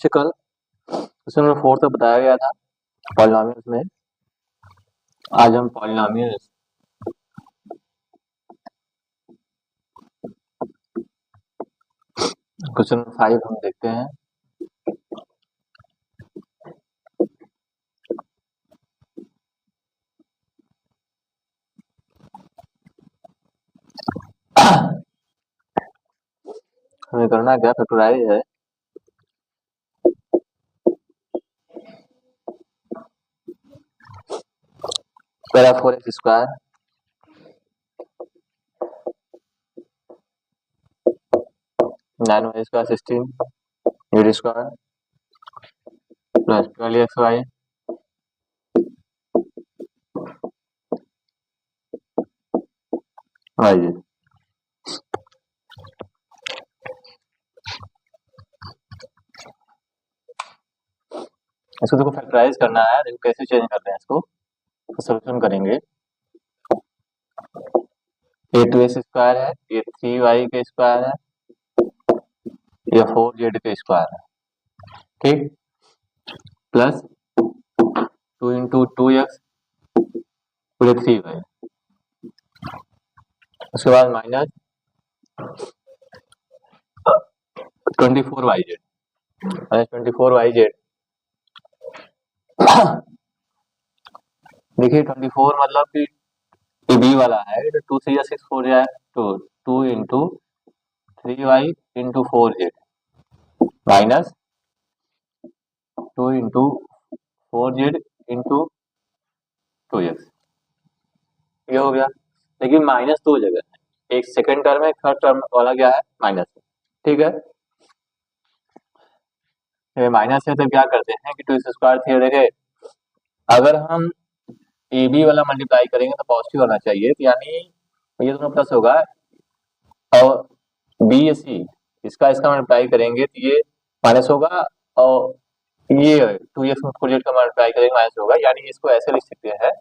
से कल, उसमें 4 तक बताया गया था पॉलिनॉमियल्स में। आज हम पॉलिनॉमियल्स क्वेश्चन 5 हम देखते हैं। हमें करना क्या, फैक्टराइज है। पहला 4x square nine Y square 16 Z square plus 12xy Y Z. इसको देखो फैक्टराइज करना है, देखो कैसे चेंज करते हैं इसको, सोल्यूशन करेंगे। ये 2x स्क्वायर है, ये 3y के स्क्वायर है, ये 4z के स्क्वायर है, ठीक, प्लस 2 इंटू 2x पूरे 3y, उसके बाद माइनस 24yz, माइनस 24yz। देखिए 24 मतलब कि ये बी वाला है, तो 2 3 या 6 4 जाए तो 2 into 3y into 4z minus 2 into 4z into 2x, ये हो गया। लेकिन माइनस दो जगह है, एक सेकंड टर्म है, थर्ड टर्म वाला क्या है माइनस है, ठीक है। ये माइनस है तो क्या करते हैं कि 2 स्क्वायर थी, देखे अगर हम ए बी वाला मल्टीप्लाई करेंगे तो पॉजिटिव होना चाहिए, तो यानी ये दोनों प्लस होगा, और बी सी इसका मल्टीप्लाई करेंगे तो ये माइनस होगा, और ये 2x में 4z का मल्टीप्लाई करेंगे माइनस होगा, यानी इसको ऐसे लिख सकते हैं,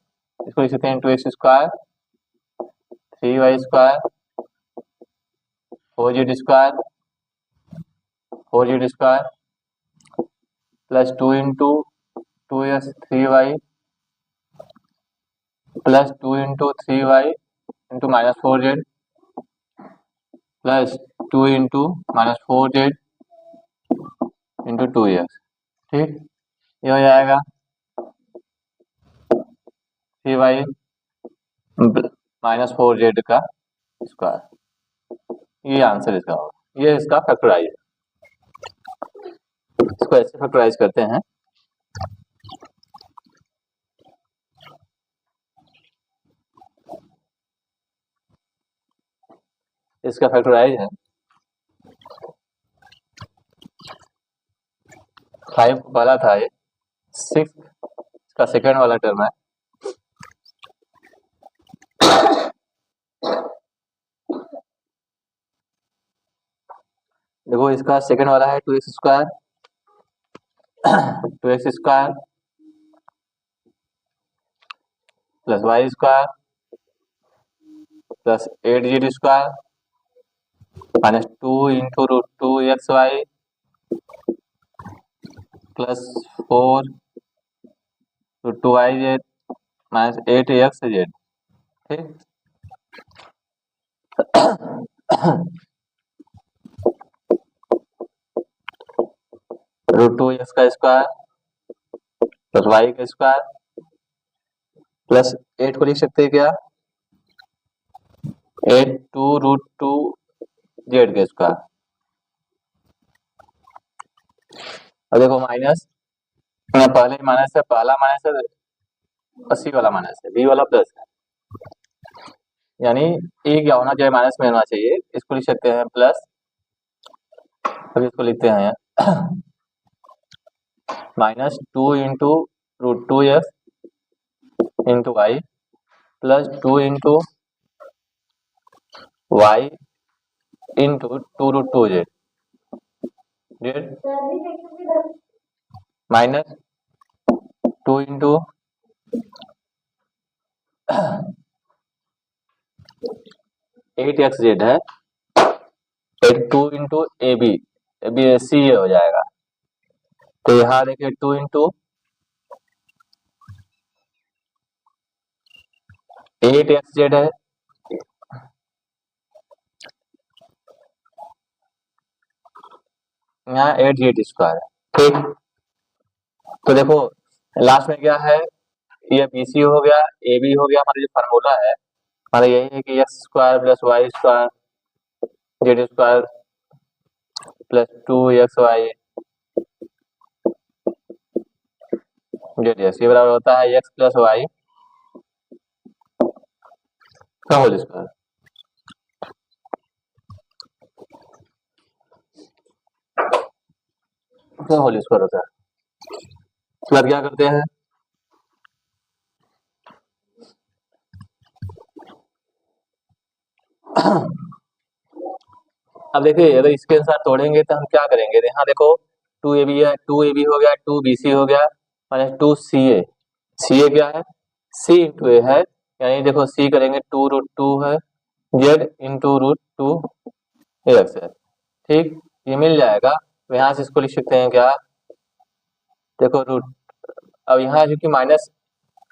इसको लिख सकते हैं 2x square 3y square 4z square 4z square plus 2 into 2x 3y plus 2 into 3y into minus 4z plus 2 into minus 4z into 2x, ठीक, ये हो जाएगा 3y माइनस 4z का स्क्वायर, ये आंसर इसका होगा, ये इसका फैक्टराइज है। इसको ऐसे फैक्टराइज करते हैं, इसका फैक्टराइज है 5 पहला था, ये 6 इसका सेकंड वाला टर्म है, देखो इसका सेकंड वाला है 2x square 2x square plus Y square plus 8z square minus 2 into root 2xy plus 4 root 2yz minus 8xz, ठीक। रूट 2x का स्क्वायर प्लस वाई का स्क्वायर प्लस 8 को लिख सकते हैं क्या 8 2 रूट 2 जेड का स्क्वायर, और देखो माइनस पहले माइनस है, पहला माइनस है 80 वाला माइनस है, बी वाला प्लस है, यानी ए क्या होना चाहिए माइनस में होना चाहिए, इसको लिख सकते हैं प्लस, अभी इसको लिखते हैं minus 2 into root 2x into Y plus 2 into Y into 2 root 2z minus 2 into 8xz है, 2 इंटू ए बी सी हो जाएगा तो यहाँ देखिए 2 into 8 xz है, यहाँ 8z² है। ठीक, तो देखो लास्ट में क्या है, ये BC हो गया, AB हो गया। हमारा जो फार्मूला है हमारा यही है कि x² + y² z² + 2xy z, ये बराबर होता है x + y का होल स्क्वायर। होल स्क्वायर होता है। उसके बाद क्या करते हैं, अब देखिए अगर इसके अनुसार तोड़ेंगे तो हम क्या करेंगे, यहाँ देखो 2AB है, 2AB हो गया, 2BC हो गया, माइनस 2CA। CA क्या है, C इंटू ए है, यानी देखो C करेंगे 2√2 है, Z इंटू √2 AX है। ठीक, ये मिल जाएगा। तो यहाँ से इसको लिख सकते हैं क्या, देखो रूट, अब यहाँ क्योंकि माइनस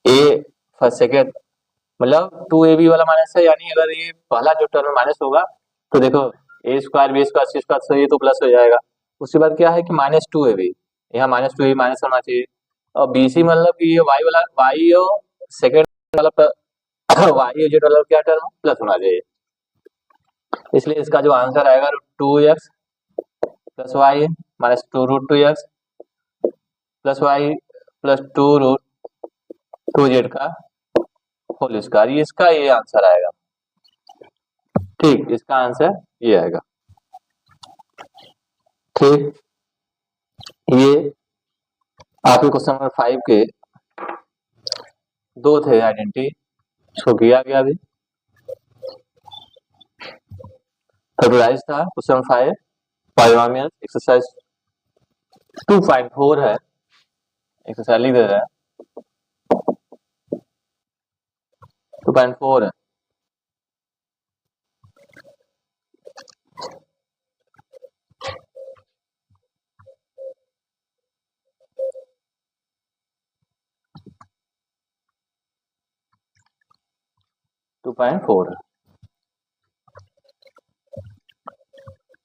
ए फर्स्ट सेकेंड मतलब 2AB वाला माइनस है, यानी अगर ये पहला जो टर्म माइनस होगा तो देखो A² B² C² तो ये तो प्लस हो जाएगा। उसके बाद क्या है कि -2AB, यहाँ -2AB माइनस होना चाहिए, और BC मतलब कि ये वाई वाला, वाई और सेकेंड वाला वाई और जेड वाला क्या टर्म प्लस होना चाहिए, इसलिए इसका जो आंसर आएगा 2x + y minus 2√2x + y + 2√2z का होल स्क्वायर, ये इसका ये आंसर आएगा। ठीक, इसका आंसर ये आएगा। ठीक, ये आपके क्वेश्चन नंबर 5 के दो थे आइडेंटिटी, इसको किया गया अभी फैक्टराइज था। क्वेश्चन नंबर 5 पॉलीनोमियल एक्सरसाइज 2.4 है, एक्सरसाइज लिख दे रहे हैं 2.4 है।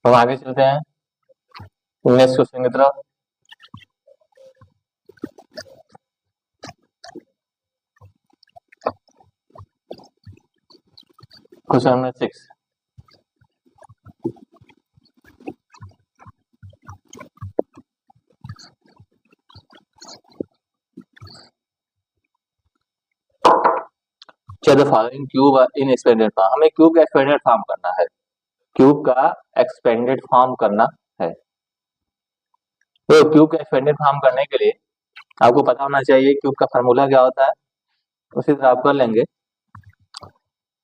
हम आगे चलते हैं नेक्स्ट क्वेश्चन की तरफ। Question number 6, the following cube in expanded form, हमें क्यूब का एक्सपेंडेड फॉर्म करना है, क्यूब का एक्सपेंडेड फॉर्म करना है। तो क्यूब का एक्सपेंडेड फॉर्म करने के लिए आपको पता होना चाहिए क्यूब का फार्मूला क्या होता है, उसी तरह आप कर लेंगे।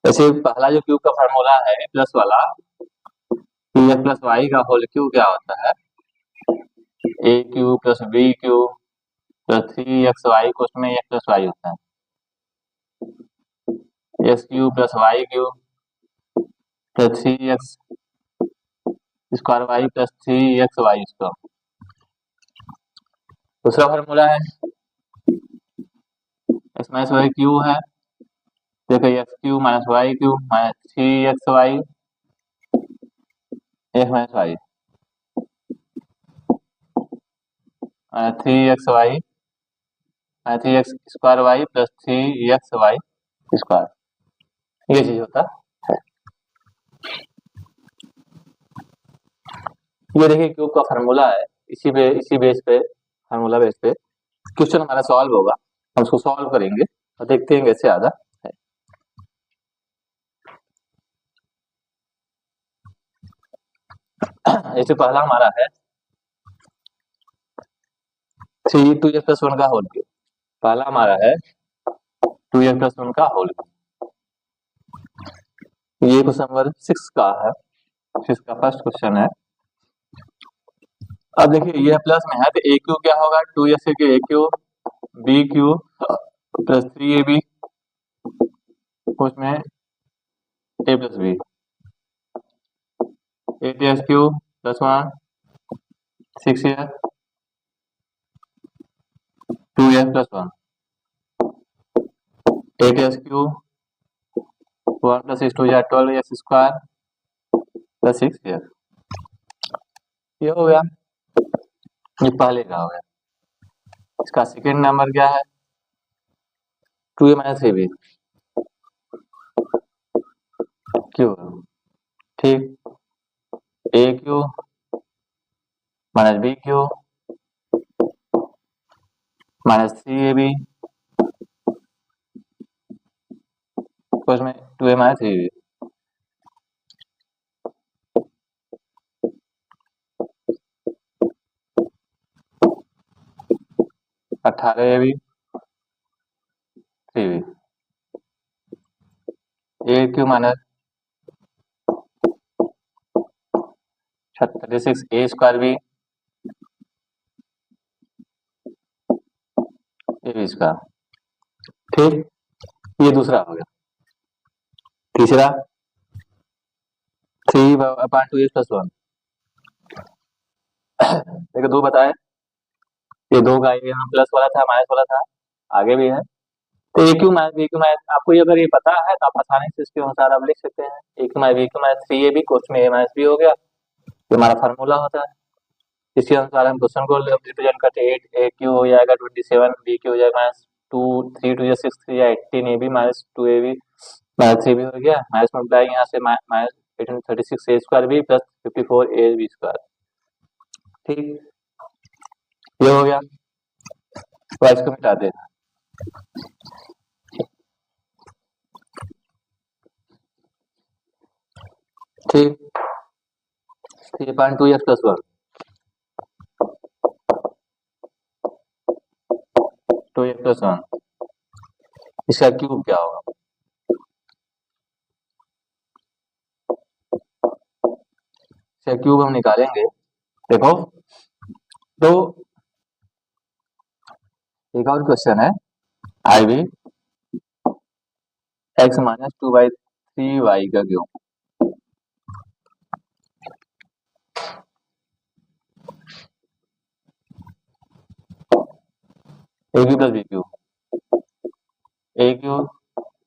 जैसे पहला जो क्यूब का फार्मूला है प्लस वाला, x + y का होल क्यूब क्या होता है, a³ + b³ + 3xy को उसमें x + y होता है, x³ + y³ + 3x² y + 3xy²। दूसरा फार्मूला है x - y क्यूब है, देखो x³ - y³ - 3xy x - y 3xy 3x² y + 3xy², ये चीज होता है। ये देखिए क्यूब का फार्मूला है, इसी बेस पे फार्मूला बेस पे क्वेश्चन हमारा सॉल्व होगा। हम उसको सॉल्व करेंगे और देखते हैं कैसे आता है। जैसे पहला हमारा है 2x + 1 का होल क्यूब, पहला हमारा है 2x + 1 का होल क्यूब, ये क्वेश्चन नंबर 6 का है, 6 का फर्स्ट क्वेश्चन है। अब देखिए ये प्लस में है तो a³ क्या होगा, 2x a³ b³ + 3ab उसमें a + b 8x³ + 1 6x 2x+1 8x³ 1 + 6 2 12x² + 6x। ये हो गया, ये पहले का हो गया। इसका सेकेंड नंबर क्या है? 2a - 3b क्यों? ठीक, a³ - b³ - 3ab तो इसमें 2a - 3b 18ab 3b a³ - 36a² b ab²। ठीक, ये दूसरा हो गया। तीसरा 3/2x+1 देखो दो बताए, ये दो का यहाँ प्लस वाला था माइनस वाला था, आगे भी है। तो a³ - b³ आपको अगर ये पता है तो आप आसानी से इसके अनुसार आप लिख सकते हैं। a³ - b³ - 3ab क्वेश्चन में a - b हो गया, ये हमारा फार्मूला होता है। इसके अनुसार हम क्वेश्चन को रिप्रेजेंट करते हैं। 8 a³ हो जाएगा 27, b³ हो जाएगा -2, 3 2 6 3 18 ab - 2ab - 3b हो गया, माइनस मल्टीप्लाई यहाँ से -36a² b + 54ab²। ठीक, ये हो गया, तो इसको मिटा दे। ठीक, 3.2x+1 2x+1 इसका क्यूब क्या होगा? इसका क्यूब हम निकालेंगे। देखो, तो एक और क्वेश्चन है, आई भी x - 2/3y का cube. a³ + b³ a³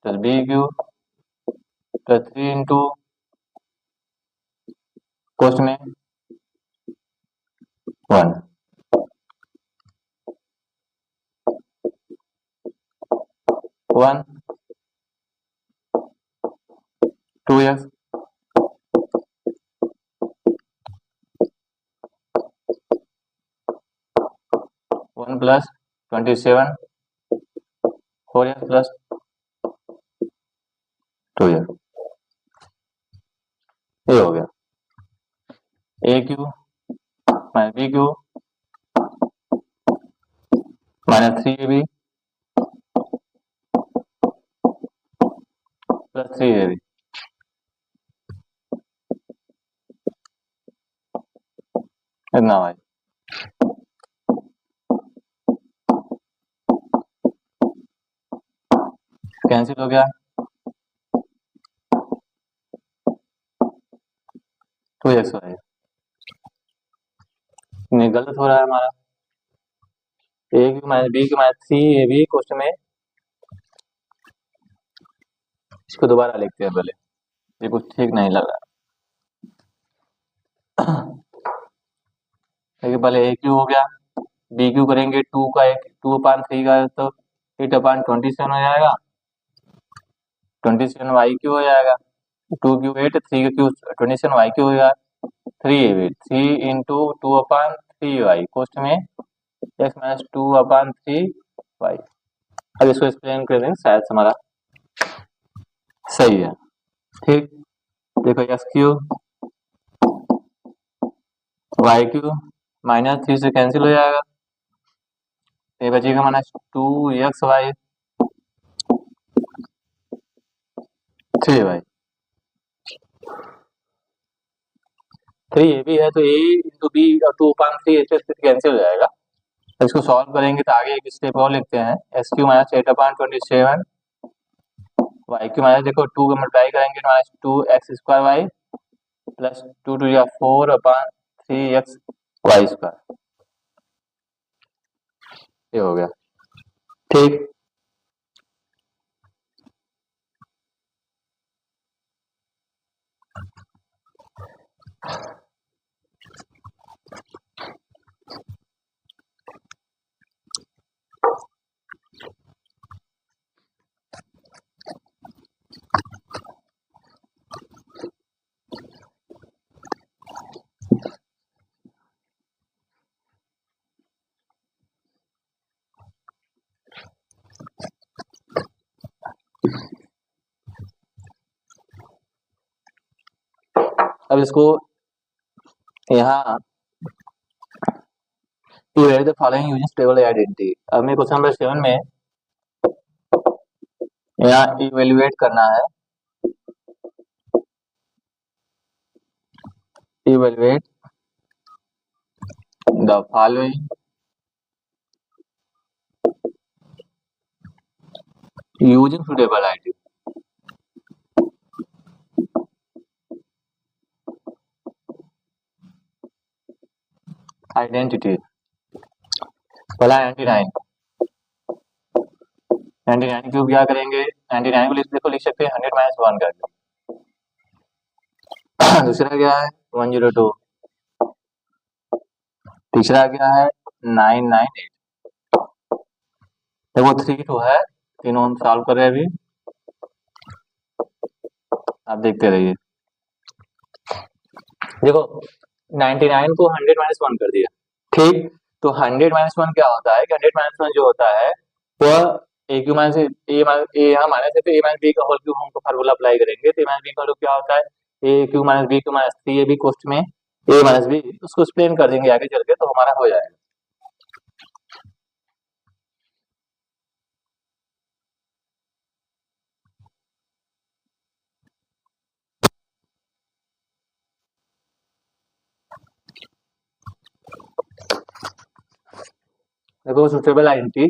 + b³ + 3 into कोष्ट में 1 1 2x 1 + 27 4x + 2x। ये हो गया a³ - b³ - 3ab + 3ab। इतना भाई, कैंसिल हो गया, 2x हो गया। नहीं, गलत हो रहा है हमारा। a³ - b³ - 3ab क्वेश्चन में, इसको दोबारा लिखते हैं पहले, ये कुछ ठीक नहीं लग रहा। देखिए पहले a³ हो गया, b³ करेंगे 2/3 का तो 8/27 हो जाएगा, 27 y³ हो जाएगा, 2³ 8 3 का क्यूब 27 y³ हो जाएगा, 3ab 3 इंटू 2/3y कोष्ट में x - 2/3y। अब इसको एक्सप्लेन कर देंगे, शायद से हमारा सही है। ठीक, देखो x³ y³ -3 से कैंसिल हो जाएगा, ये बचेगा -2xy 3y। 3ab है तो a इंटू b और 2/3 ऐसे कैंसिल हो जाएगा। इसको सॉल्व करेंगे तो आगे एक स्टेप और लिखते हैं, x³ - 8/27 y³ देखो 2 का मल्टीप्लाई करेंगे तो -2x² + 2 2 4/3xy²। ये हो गया। अब इसको यहाँ evaluate the following using stable identity. अब मैं क्वेश्चन नंबर 7 में यहाँ इवेलुएट करना है, evaluate the following using suitable identity. पहला 99 क्यों क्या करेंगे, 99 को लिख सकते हैं 100 माइनस 1 कर दो। दूसरा क्या है 102, तीसरा क्या है 998। देखो 3 है, तीनों हम सॉल्व कर रहे हैं अभी, आप देखते रहिए। देखो 99 को 100 माइनस 1 कर दिया, ठीक। तो 100 माइनस 1 क्या होता है कि 100 माइनस 1 जो होता है वह ए क्यू माइनस ए यहाँ माइनस है, तो ए माइनस बी का होल क्यूब हमको फार्मूला अप्लाई करेंगे। तो ए माइनस बी का होल क्या होता है, A cube minus B cube minus 3 A B कोष्ट में ए माइनस बी, उसको एक्सप्लेन कर देंगे आगे चल के, तो हमारा हो जाएगा। देखो सुटेबल आइडेंटिटी,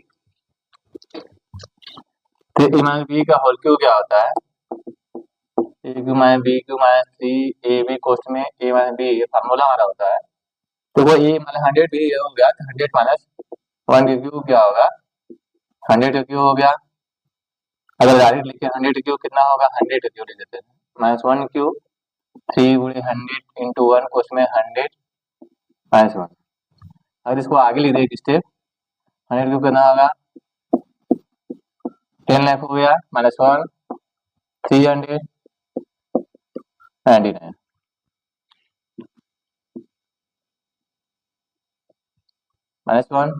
तो ए माइनस बी का होल क्यूब क्या होता है, A cube minus B cube minus 3 A B कोष्ट में ए माइनस बी, ये फार्मूला हमारा होता है। तो वो ए माइनस 100 भी हो गया, तो 100 माइनस 1 का क्यूब क्या होगा, 100 का क्यूब हो गया। अगर डायरेक्ट लिखे 100 का क्यूब कितना होगा, 100 का क्यूब लिख देते हैं, माइनस 1 क्यूब 3 गुणे 100 इंटू 1 कोष्ट में 100 माइनस 1। अगर इसको आगे लिख दे एक स्टेप, 100 क्यूब कितना होगा 10 लाख हो गया, माइनस 1 399 माइनस 1,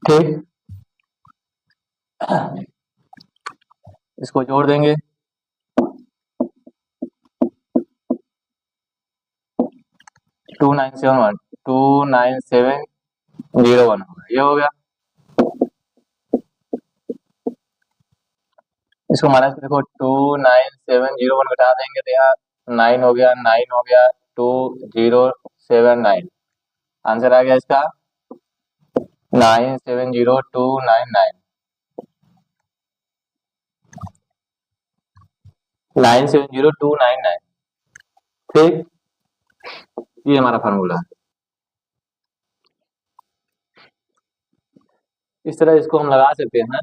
ठीक। इसको जोड़ देंगे, 29701 होगा, ये हो गया। इसको माइनस देखो 29701 घटा देंगे तो यहाँ 9 हो गया, 9 हो गया, 2079 आंसर आ गया इसका 970299, 970299, ठीक। ये हमारा फार्मूला है। इस तरह इसको हम लगा सकते हैं।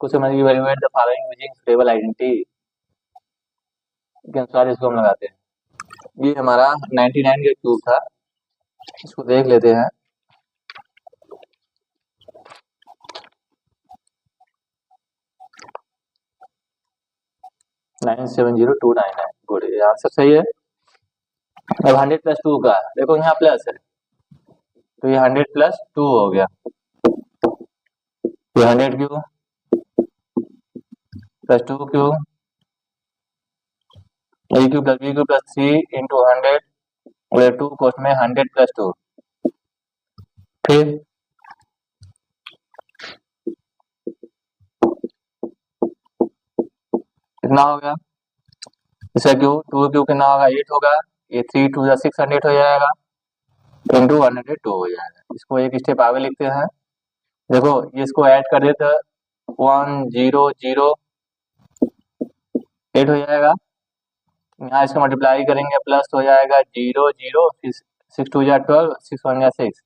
कुछ समझ evaluate the following using stable identity के अनुसार इसको हम लगाते हैं। ये हमारा 99 का क्यूब था, इसको देख लेते हैं। नाइन 70299, गुड, ये आंसर सही है। अब 100 प्लस 2 का देखो, यहाँ प्लस है तो ये 100 प्लस 2 हो गया, ये 100 क्यों प्लस 2 क्यों, A cube plus B cube plus 3 into 100 2 कोष्ट में 100 प्लस 2, फिर कितना हो गया, इसका क्यू 2 क्यू कितना होगा 8 होगा, ये 3 2 600 हो जाएगा इंटू 102 हो जाएगा। इसको एक स्टेप आगे लिखते हैं। देखो ये इसको ऐड कर देते 1008 हो जाएगा, यहाँ इसको मल्टीप्लाई करेंगे प्लस हो जाएगा 0 0, 6 2 जा 12, 6 1 जा 6,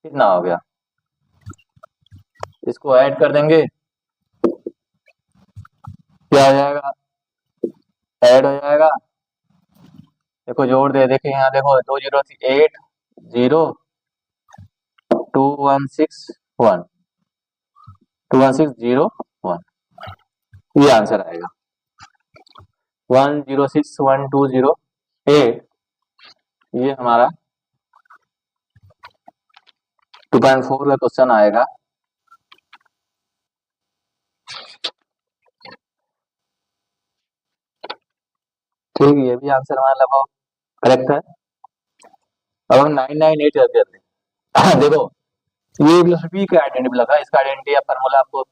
कितना हो गया, इसको ऐड कर देंगे क्या हो जाएगा, ऐड हो जाएगा। देखो जोड़ दे, देखिए यहाँ देखो 2 0 8 0 2 1 6 1 2 1 6 0 1, ये आंसर आएगा 106120 8, ये हमारा 2.4 का क्वेश्चन आएगा। ठीक है, ये भी आंसर हमारा लगभग करेक्ट है। अब हम 998 करते हैं। देखो ये प्लस बी का आइडेंटिटी लगा, इसका आइडेंटिटी या फार्मूला आपको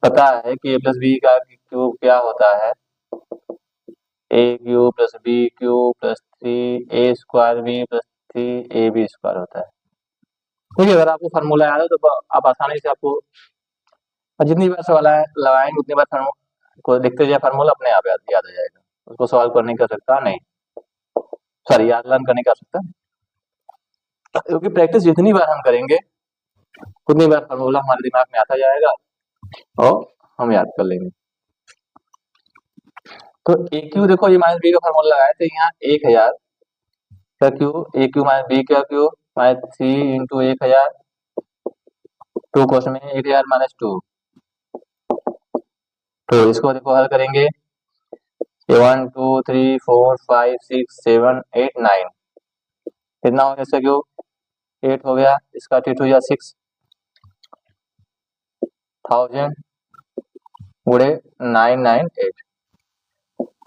पता है कि ए प्लस बी का क्यूब क्या होता है, A cube plus B cube plus 3 a² B plus 3 ab² होता है। ठीक है, अगर आपको फार्मूला याद है तो आप आसानी से आपको जितनी बार सवाल लगाएंगे उतनी बार को लिखते जाए फार्मूला अपने आप याद आ जाएगा, उसको सॉल्व करने की आवश्यकता नहीं, सॉरी याद लर्न करने की आवश्यकता, क्योंकि प्रैक्टिस जितनी बार हम करेंगे उतनी बार फार्मूला हमारे दिमाग में आता जाएगा और हम याद कर लेंगे। तो ए क्यू देखो ये माइनस बी का फार्मूला लगाया तो यहाँ 1000 का क्यू, ए क्यू माइनस बी का क्यू माइनस 3 इंटू 1000, 2 क्वेश्चन में 1000 माइनस 2। तो इसको देखो हल करेंगे 1 2 3 4 5 6 7 8 9, कितना हो गया इसका क्यू 8 हो गया, इसका 2 या 6000 गुणे 998।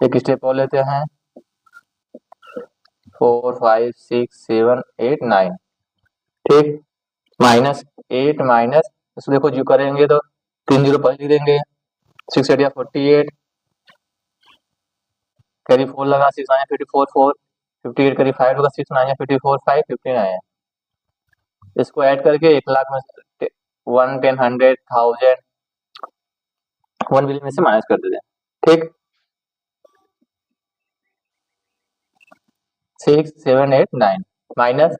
एक स्टेप और लेते हैं 4 5 6 7 8 9, ठीक, -8 माइनस इसको देखो जो करेंगे तो 3 जीरो पहले लिख देंगे, 6 8 48, कैरी 4 लगा 6 9 54 4 58 कैरी 5 होगा 6 9 54 5 59। इसको ऐड करके 1 लाख में 1 10 100 1000 1 बिलियन में से माइनस कर देते हैं, ठीक, 6 7 8 9 माइनस,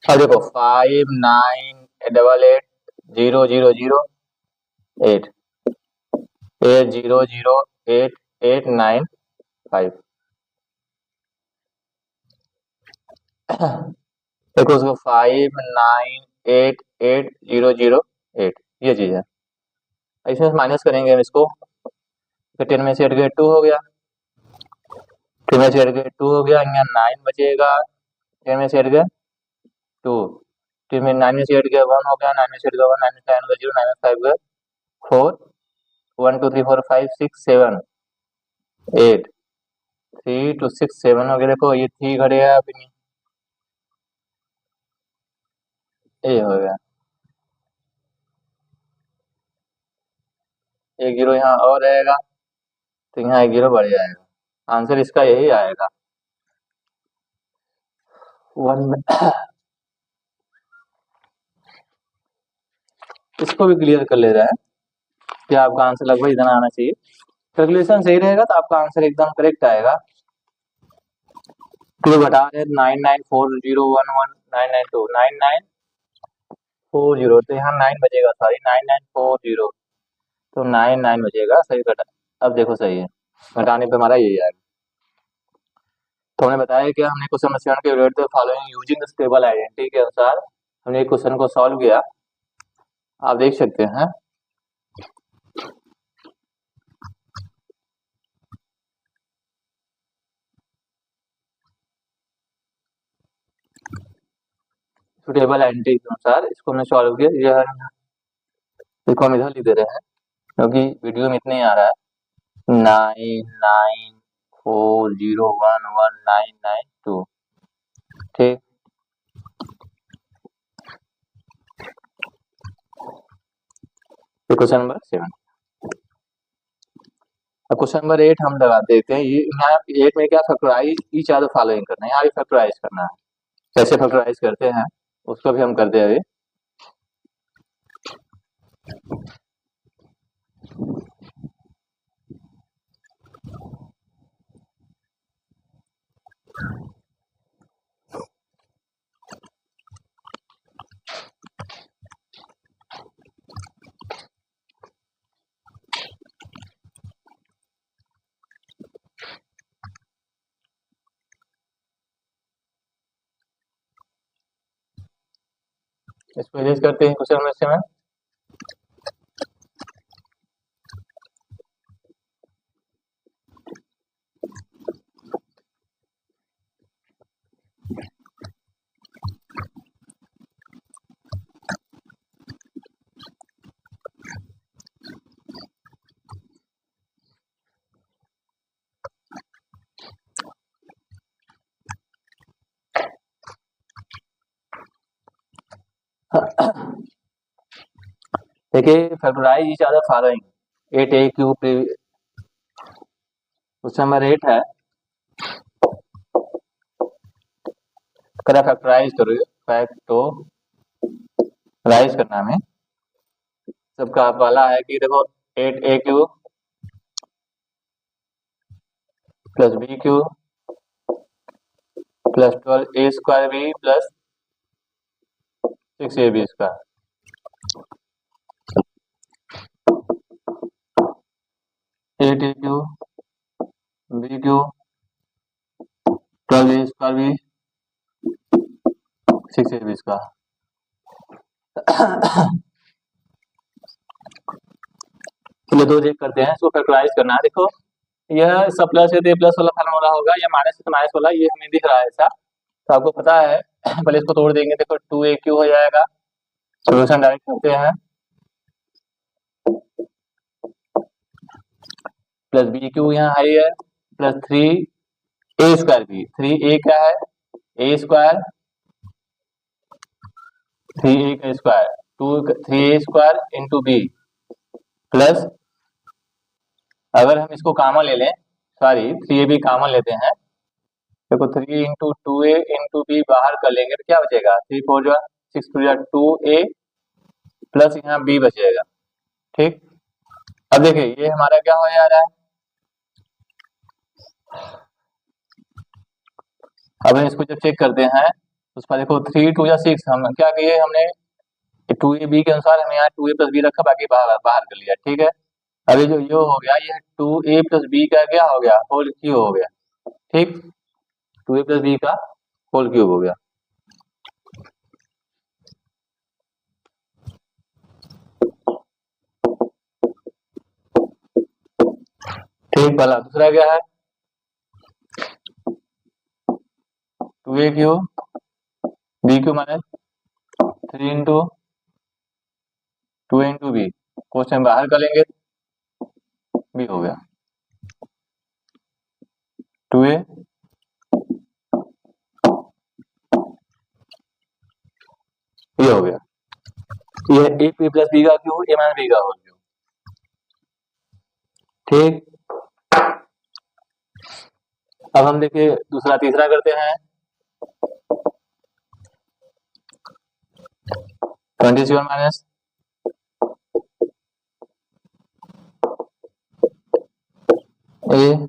और देखो 5 9 8 8 0 0 0 8 8 0 0 8 8 9 5। देखो उसको 5 9 8 8 0 0 8 ये चीज है, इसमें माइनस करेंगे हम इसको, 10 में से 8 गए 2 हो गया, 2 में से 8 गए 2 हो गया, यहाँ 9 बचेगा, 10 में से 8 गए 2, 2 में 9 में से 8 गए 1 हो गया, 9 में से 8 गए 1, 9 में से 9 गए 0, 9 में 5 गए 4, 1 2 3 4 5 6 7 8 3 2 6 7 हो गया, देखो ये 3 घटेगा अभी नहीं, ये हो गया, एक जीरो यहाँ और रहेगा तो यहाँ एक जीरो बढ़ जाएगा, आंसर इसका यही आएगा 1। इसको भी क्लियर कर ले रहे हैं कि आपका आंसर लगभग इतना आना चाहिए, कैलकुलेशन सही रहेगा तो आपका आंसर एकदम करेक्ट आएगा। तो घटा रहे 9940119992 तो यहाँ 9 बचेगा, सॉरी 9940 तो 99 बचेगा, सही घटा, अब देखो सही है, घटाने पे हमारा यही आएगा। तो हमने बताया कि हमने क्वेश्चन नंबर 7 के related following using stable identity के अनुसार हमने क्वेश्चन को सॉल्व किया, आप देख सकते हैं। सुटेबल आइडेंटिटी के अनुसार इसको हमने सॉल्व किया, यह इसको हम इधर लिख दे रहे हैं क्योंकि वीडियो में इतने ही आ रहा है 9940119992, ठीक, क्वेश्चन नंबर 7। अब क्वेश्चन नंबर 8 हम लगा देते हैं, ये यहाँ 8 में क्या factorise each are the following करना है, यहाँ भी फैक्टराइज करना है, कैसे फैक्टराइज करते हैं उसको भी हम करते हैं अभी। इसको इरेज करते हैं क्वेश्चन नंबर 7। देखिए factorise each other following 8a cube question number 8 है। करा फैक्टराइज करो, फैक्टराइज करना में सबका पहला है कि देखो 8a cube plus B cube plus 12a square B plus 6ab square. Eight A cube B cube 12a square B 6ab square. चलिए दो चेक करते हैं, इसको फैक्टराइज करना है। देखो यह सब प्लस है तो प्लस वाला फार्मूला होगा, या माइनस है तो माइनस वाला, ये हमें दिख रहा है ऐसा, तो आपको पता है। पहले इसको तोड़ देंगे, देखो 2a क्यू हो जाएगा, सोल्यूशन डायरेक्ट करते हैं, प्लस बी क्यू यहाँ हाई है plus 3a square B, 3a क्या है a स्क्वायर, 3a का square 3a square into B plus, अगर हम इसको कॉमन ले लें, सॉरी 3ab कॉमन लेते हैं, देखो 3 इंटू 2a इंटू बी बाहर कर लेंगे तो क्या बचेगा, 3 4 जो 6 2 2a प्लस यहाँ b बचेगा। ठीक, अब देखिए ये हमारा क्या हो जा रहा है, अब हम इसको जब चेक करते हैं उस पर देखो 3 2 6, हम क्या किए, हमने 2ab के अनुसार हमें यहाँ 2a प्लस बी रखा, बाकी बाहर बाहर कर लिया। ठीक है, अभी जो ये हो गया, ये 2a प्लस बी का क्या हो गया, होल क्यूब हो गया। ठीक, 2a प्लस बी का होल क्यूब हो गया। ठीक, पहला। दूसरा क्या है, 2a cube B cube minus 3 into 2 into B, question बाहर कर लेंगे, बी हो गया 2a, ये हो गया, ये a p प्लस बी का क्यूब, a माइनस बी का होल क्यूब। ठीक, अब हम देखिए दूसरा तीसरा करते हैं, 27 माइनस ए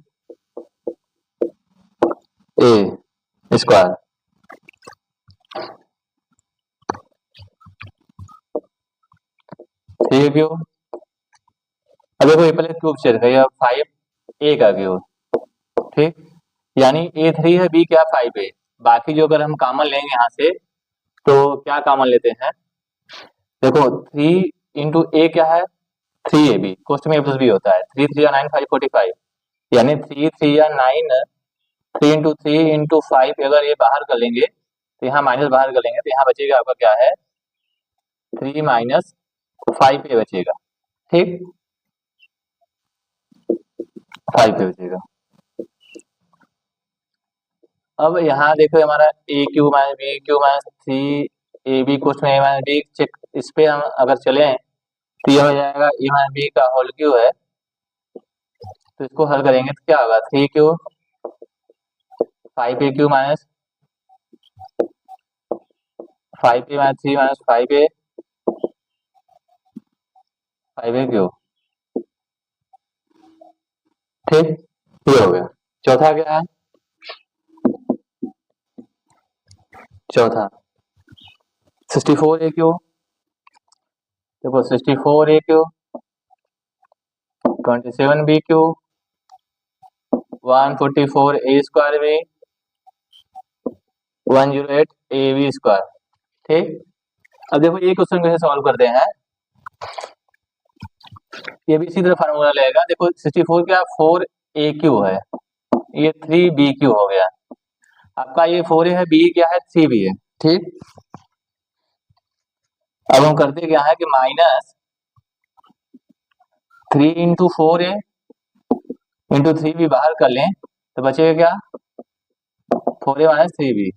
स्क्वायर, ठीक क्यूब। अब देखो ये पहले क्यूब चेक है, 5a का क्यूब। ठीक, यानी a3 है, b क्या 5a, बाकी जो अगर हम कॉमन लेंगे यहाँ से तो क्या कॉमन लेते हैं, देखो 3 इंटू ए क्या है 3ab, क्वेश्चन में a प्लस बी होता है, 3 3 9 5 45, यानी 3 3 या 9, 3 इंटू 3 इंटू 5, अगर ये बाहर कर लेंगे तो यहाँ माइनस बाहर कर लेंगे तो यहाँ बचेगा आपका क्या है 3 माइनस 5a बचेगा। ठीक, 5a बचेगा। अब यहाँ देखो हमारा A cube minus B cube minus 3ab question A minus B check, इस पे हम अगर चले तो यह हो जाएगा ए माइनस बी का होल क्यू है, तो इसको हल करेंगे तो क्या होगा 3 cube 5a cube minus 5a minus 3 minus 5a cube. ठीक, ये हो गया। चौथा क्या है, चौथा 64a क्यू, देखो 64a cube 27b cube 144a square B 108ab square. ठीक, अब देखो ये क्वेश्चन कैसे सॉल्व करते हैं, ये भी इसी तरह फार्मूला लगेगा। देखो 64 क्या 4a क्यू है, ये 3b क्यू हो गया, आपका ये 4a है, b क्या है 3b है। ठीक, अब हम करते क्या है कि minus 3 into 4a into 3b बाहर कर लें तो बचेगा क्या 4a माइनस 3b।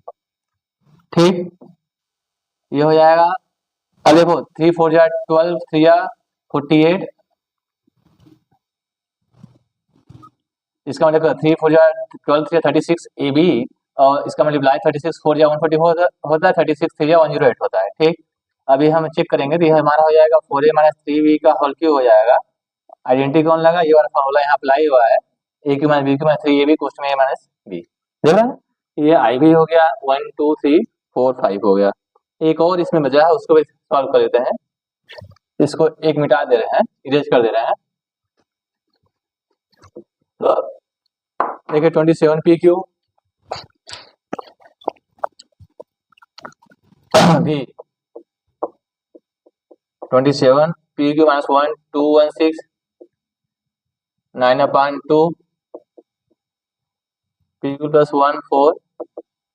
ठीक, ये हो जाएगा अब देखो 3 4 जा 12, 3 जा 48, इसका मतलब 3 4 जा 12, 3 जा 36 ए बी, और इसका मल्टीप्लाई 36 4 जा 144 होता है, 36 3 जा 108 होता है। ठीक, अभी हम चेक करेंगे तो ये हमारा हो जाएगा 4a माइनस 3b का होल क्यूब हो जाएगा। आइडेंटिटी कौन लगा, ये वाला फॉर्मूला यहाँ अप्लाई हुआ है, A cube minus B cube minus 3ab कोष्ट में a माइनस b। देख रहे हैं, ये आई भी हो गया, 1 2 3 4 5 हो गया। एक और इसमें बचा है, उसको भी सॉल्व कर देते हैं। इसको एक मिटा दे रहे हैं, इरेज कर दे रहे हैं। देखिए 27 पी क्यू भी 27 P Q minus 1 2 1 6 9/2 P Q plus 1 4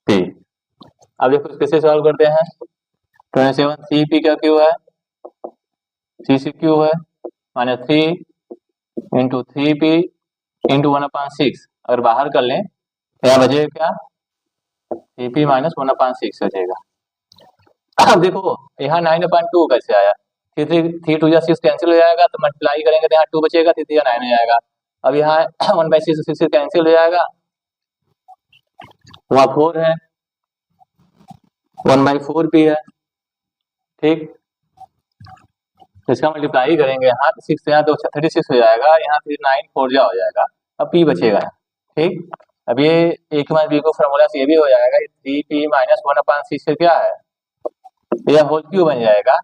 P. अब देखो कैसे सॉल्व करते हैं। 27 सी पी का क्यू है, सी सी क्यू है, माइनस 3 इंटू 3p इंटू 1/6। अगर बाहर कर लें तो यहाँ बचेगा क्या, 3p माइनस 1/6 बचेगा। अब देखो यहाँ 9/2 कैसे आया, 3 2 6 कैंसिल हो जाएगा, तो मल्टीप्लाई करेंगे तो यहाँ 2 बचेगा, 3 3 9 हो जाएगा। अब यहाँ 1/6 6 कैंसिल हो जाएगा, वहाँ 4 है, 1/4p है। ठीक, इसका मल्टीप्लाई करेंगे, यहाँ 6 यहाँ 2 36 हो जाएगा, यहाँ 3 9 4 जा हो जाएगा, अब p बचेगा। ठीक, अब ये a की माइनस b को फॉर्मूला से ये भी हो जाएगा, 3p माइनस 1/6 से क्या है, यह होल क्यूब बन जाएगा।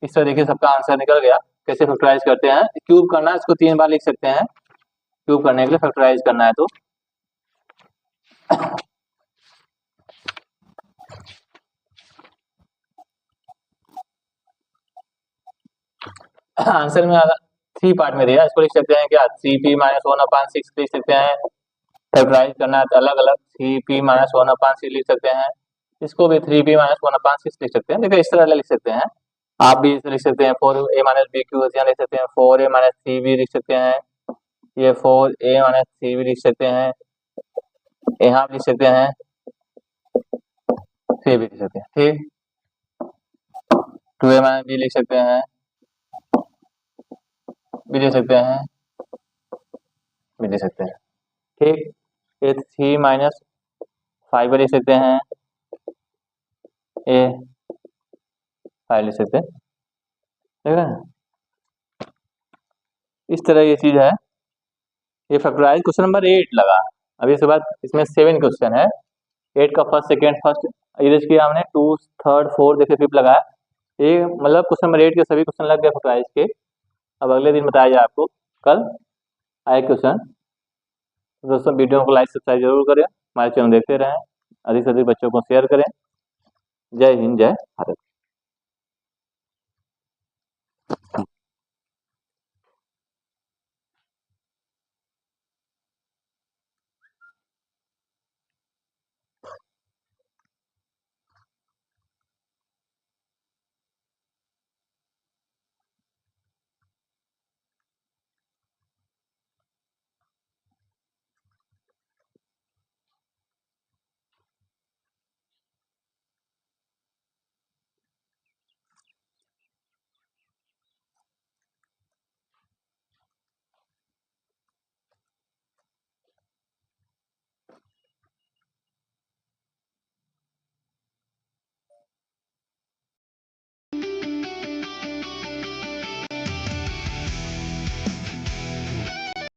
इस तरह देखिए सबका आंसर निकल गया। कैसे फैक्टराइज करते हैं, क्यूब करना है, इसको 3 बार लिख सकते हैं, क्यूब करने के लिए फैक्टराइज करना है तो। आंसर में 3 पार्ट में दिया, इसको लिख सकते हैं क्या, 3p माइनस 1/6 लिख सकते हैं। फैक्टराइज करना है तो अलग अलग 3p माइनस 1/6 लिख सकते हैं, इसको भी 3p माइनस 1/6 लिख सकते हैं। देखिए इस तरह लिख सकते हैं, आप भी इसे लिख सकते हैं। 4a माइनस बी क्यू यहाँ लिख सकते हैं, 4a माइनस 3b लिख सकते हैं, ये 4a माइनस 3b लिख सकते हैं, यहाँ लिख सकते हैं, 3b लिख सकते हैं। ठीक, 2a माइनस b लिख सकते हैं, भी लिख सकते हैं, भी लिख सकते हैं। ठीक, ये 3 माइनस 5 लिख सकते हैं, ए 5 लिख सकते हैं। देख रहे हैं, इस तरह ये चीज है। ये फैक्टराइज क्वेश्चन नंबर 8 लगा। अभी इसके बाद इसमें 7 क्वेश्चन है, 8 का फर्स्ट सेकेंड फर्स्ट इरेज किया हमने, 2 3 4 देखिए 5 लगाया। ये मतलब क्वेश्चन नंबर 8 के सभी क्वेश्चन लग गए फैक्टराइज के। अब अगले दिन बताया जाए आपको कल आए क्वेश्चन। दोस्तों वीडियो को लाइक सब्सक्राइब जरूर करें, हमारे चैनल देखते रहें, अधिक से अधिक बच्चों को शेयर करें। जय हिंद, जय भारत।